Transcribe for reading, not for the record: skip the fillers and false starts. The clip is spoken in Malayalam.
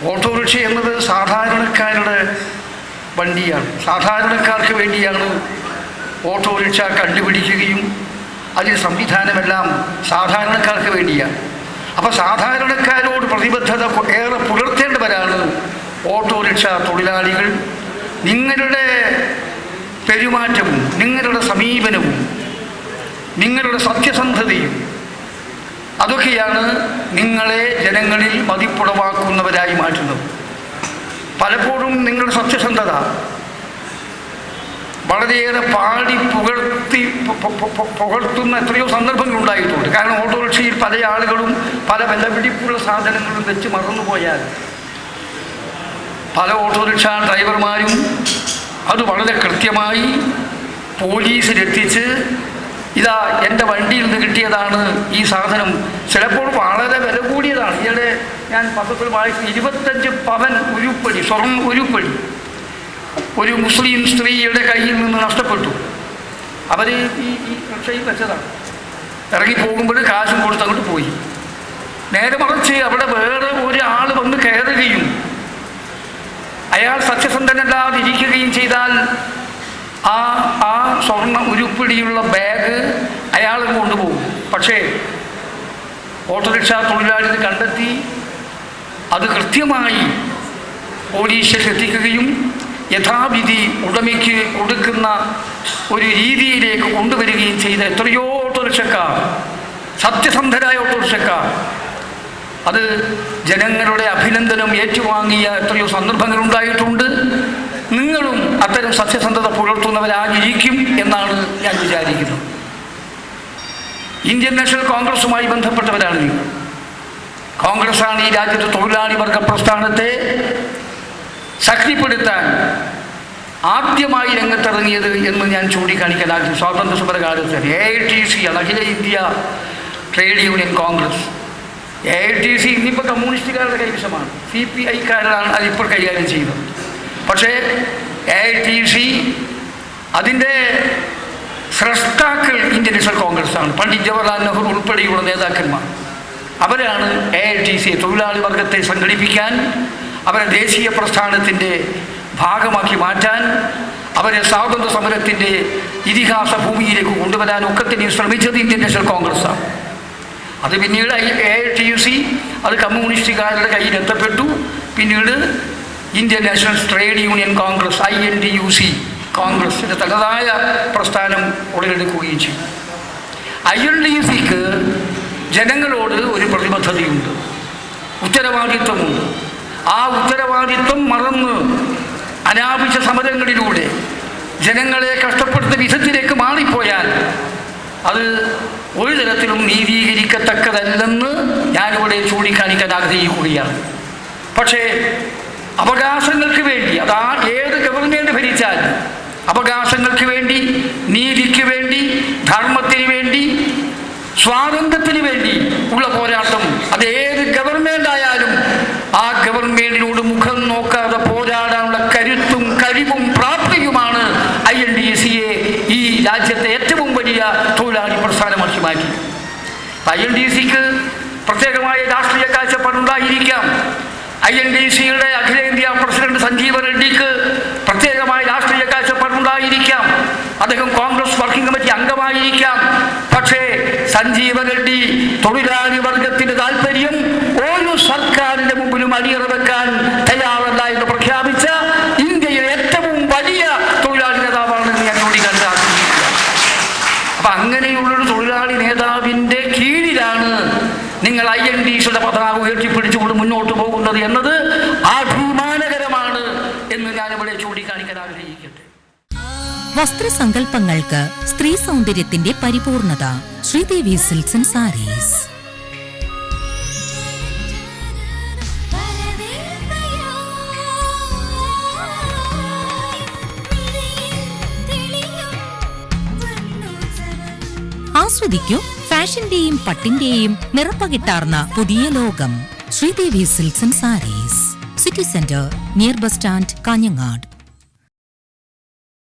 ഓട്ടോറിക്ഷ എന്നത് സാധാരണക്കാരുടെ വണ്ടിയാണ്. സാധാരണക്കാർക്ക് വേണ്ടിയാണ് ഓട്ടോറിക്ഷ കണ്ടുപിടിക്കുകയും അതിൽ സംവിധാനമെല്ലാം സാധാരണക്കാർക്ക് വേണ്ടിയാണ്. അപ്പോൾ സാധാരണക്കാരോട് പ്രതിബദ്ധത ഏറെ പുലർത്തേണ്ടവരാണ് ഓട്ടോറിക്ഷ തൊഴിലാളികൾ. നിങ്ങളുടെ പെരുമാറ്റവും നിങ്ങളുടെ സമീപനവും നിങ്ങളുടെ സത്യസന്ധതയും അതൊക്കെയാണ് നിങ്ങളെ ജനങ്ങളിൽ മതിപ്പുളവാക്കുന്നവരായി മാറ്റുന്നത്. പലപ്പോഴും നിങ്ങളുടെ സത്യസന്ധത വളരെയേറെ പാടി പുകഴ്ത്തുന്ന എത്രയോ സന്ദർഭങ്ങളുണ്ടായിട്ടുണ്ട്. കാരണം ഓട്ടോറിക്ഷയിൽ പല ആളുകളും പല വിലപിടിപ്പുള്ള സാധനങ്ങളും വെച്ച് മറന്നുപോയാൽ പല ഓട്ടോറിക്ഷ ഡ്രൈവർമാരും അത് വളരെ കൃത്യമായി പോലീസിലെത്തിച്ച് ഇതാ എൻ്റെ വണ്ടിയിൽ നിന്ന് കിട്ടിയതാണ് ഈ സാധനം, ചിലപ്പോൾ വളരെ വില കൂടിയതാണ്. ഈയിടെ ഞാൻ പത്രത്തിൽ വായിച്ചു 25 പവൻ ഉരുപ്പടി, സ്വർണ്ണം ഉരുപ്പടി ഒരു മുസ്ലിം സ്ത്രീയുടെ കയ്യിൽ നിന്ന് നഷ്ടപ്പെട്ടു. അവർ ഈ റിക്ഷയിൽ വെച്ചതാണ്. ഇറങ്ങിപ്പോകുമ്പോൾ കാശും കൊടുത്ത് അങ്ങോട്ട് പോയി. നേരെ മറിച്ച് അവിടെ വേറെ ഒരാൾ വന്ന് കയറുകയും അയാൾ സത്യസന്ധനല്ലാതിരിക്കുകയും ചെയ്താൽ ആ സ്വർണ്ണ ഉരുപ്പിടിയുള്ള ബാഗ് അയാൾ കൊണ്ടുപോകും. പക്ഷേ ഓട്ടോറിക്ഷ തൊഴിലാളി കണ്ടെത്തി അത് കൃത്യമായി പോലീസിൽ എത്തിക്കുകയും യഥാവിധി ഉടമയ്ക്ക് കൊടുക്കുന്ന ഒരു രീതിയിലേക്ക് കൊണ്ടുവരികയും ചെയ്ത എത്രയോ ഓട്ടോറിക്ഷക്കാർ, സത്യസന്ധരായ ഓട്ടോറിക്ഷക്കാർ, അത് ജനങ്ങളുടെ അഭിനന്ദനം ഏറ്റുവാങ്ങിയ എത്രയോ സന്ദർഭങ്ങളുണ്ടായിട്ടുണ്ട്. നിങ്ങളും അത്തരം സത്യസന്ധത പുലർത്തുന്നവരായിരിക്കും എന്നാണ് ഞാൻ വിചാരിക്കുന്നത്. ഇന്ത്യൻ നാഷണൽ കോൺഗ്രസുമായി ബന്ധപ്പെട്ടവരാണ് നിങ്ങൾ. കോൺഗ്രസ്സാണ് ഈ രാജ്യത്തെ തൊഴിലാളി വർഗ പ്രസ്ഥാനത്തെ ശക്തിപ്പെടുത്താൻ ആദ്യമായി രംഗത്തിറങ്ങിയത് എന്ന് ഞാൻ ചൂണ്ടിക്കാണിക്കാൻ ആഗ്രഹിക്കും. സ്വാതന്ത്ര്യ സമര കാലത്ത് AITC ആണ്, അഖില India trade union congress. AITC ഇന്നിപ്പോൾ കമ്മ്യൂണിസ്റ്റുകാരുടെ കൈവശമാണ്, CPI-കാരാണ് അതിപ്പോൾ കൈകാര്യം ചെയ്യുന്നത്. പക്ഷേ AITC അതിൻ്റെ സ്രഷ്ടാക്കൾ ഇന്ത്യൻ നാഷണൽ കോൺഗ്രസ്സാണ്. പണ്ഡിറ്റ് ജവഹർലാൽ നെഹ്റു ഉൾപ്പെടെയുള്ള നേതാക്കന്മാർ അവരാണ് AITC തൊഴിലാളി വർഗത്തെ സംഘടിപ്പിക്കാൻ, അവരെ ദേശീയ പ്രസ്ഥാനത്തിൻ്റെ ഭാഗമാക്കി മാറ്റാൻ, അവരെ സ്വാതന്ത്ര്യ സമരത്തിൻ്റെ ഇതിഹാസ ഭൂമിയിലേക്ക് കൊണ്ടുവരാൻ ഒക്കെ തന്നെ ശ്രമിച്ചത് ഇന്ത്യൻ നാഷണൽ കോൺഗ്രസ്സാണ്. അത് പിന്നീട് AITC അത് കമ്മ്യൂണിസ്റ്റുകാരുടെ കയ്യിൽ എത്തപ്പെട്ടു. പിന്നീട് Indian national trade union Congress INTUC കോൺഗ്രസിൻ്റെ തനതായ പ്രസ്ഥാനം ഉടലെടുക്കുകയും ചെയ്തു. INTUCക്ക് ജനങ്ങളോട് ഒരു പ്രതിബദ്ധതയുണ്ട്, ഉത്തരവാദിത്വമുണ്ട്. ആ ഉത്തരവാദിത്വം മറന്ന് അനാവശ്യ സമരങ്ങളിലൂടെ ജനങ്ങളെ കഷ്ടപ്പെടുന്ന വിധത്തിലേക്ക് മാറിപ്പോയാൽ അത് ഒരു തരത്തിലും നീതീകരിക്കത്തക്കതല്ലെന്ന് ഞാനിവിടെ ചൂണ്ടിക്കാണിക്കാൻ ആഗ്രഹിക്കുകയാണ്. പക്ഷേ അവകാശങ്ങൾക്ക് വേണ്ടി, അതാ ഏത് ഗവൺമെൻറ് ഭരിച്ചാൽ അവകാശങ്ങൾക്ക് വേണ്ടി, നീതിക്ക് വേണ്ടി, ധർമ്മത്തിന് വേണ്ടി, സ്വാതന്ത്ര്യത്തിന് വേണ്ടി ഉള്ള പോരാട്ടം അത് ഏത് ഗവൺമെൻറ് ആയാലും ആ ഗവൺമെൻറ്റിനോട് മുഖം നോക്കാതെ പോരാടാനുള്ള കരുത്തും കഴിവും പ്രാപ്തിയുമാണ് INTUCയെ ഈ രാജ്യത്തെ ഏറ്റവും വലിയ തൊഴിലാളി പ്രസ്ഥാനമാക്കി മാറ്റി. INTUCക്ക് പ്രത്യേകമായ രാഷ്ട്രീയ കാഴ്ചപ്പാടുണ്ടായിരിക്കാം. INTUCയുടെ അഖിലേന്ത്യാ പ്രസിഡന്റ് സഞ്ജീവ റെഡ്ഡിക്ക് പ്രത്യേകമായ രാഷ്ട്രീയ കാഴ്ചപ്പാടുണ്ടായിരിക്കാം. അദ്ദേഹം കോൺഗ്രസ് വർക്കിംഗ് കമ്മിറ്റി അംഗമായിരിക്കാം. പക്ഷേ സഞ്ജീവ റെഡ്ഡി തൊഴിലാളി വർഗത്തിന്റെ താല്പര്യം ഒരു സർക്കാരിന്റെ മുമ്പിലും അടിയറ വെക്കാൻ തയ്യാറല്ല എന്ന് പ്രഖ്യാപിച്ച ഇന്ത്യയിലെ ഏറ്റവും വലിയ തൊഴിലാളി നേതാവാണെന്ന് ഞാൻ ചൂണ്ടിക്കാണിക്കാൻ ആഗ്രഹിക്കുക. അപ്പം അങ്ങനെയുള്ളൊരു തൊഴിലാളി നേതാവിൻ്റെ കീഴിലാണ് നിങ്ങൾ INTUCയുടെ പതാക ഉയർത്തിപ്പിടിച്ചുകൊണ്ട് മുന്നോട്ട് പോകുന്നത് എന്നത് അഭിമാനകരമാണ് എന്ന് ഞാനിവിടെ ചൂണ്ടിക്കാണിക്കാൻ ആഗ്രഹിക്കട്ടെ. വസ്ത്രസങ്കല്പങ്ങൾക്ക് സ്ത്രീ സൗന്ദര്യത്തിന്റെ പരിപൂർണത. Sreedevi silks and sarees. ആസ്വദിക്കൂ ഫാഷന്റെയും പട്ടിന്റെയും നിറപ്പകിട്ടാർന്ന പുതിയ ലോകം. Sreedevi silks and sarees, city centre, near bus stand, Kanhangad.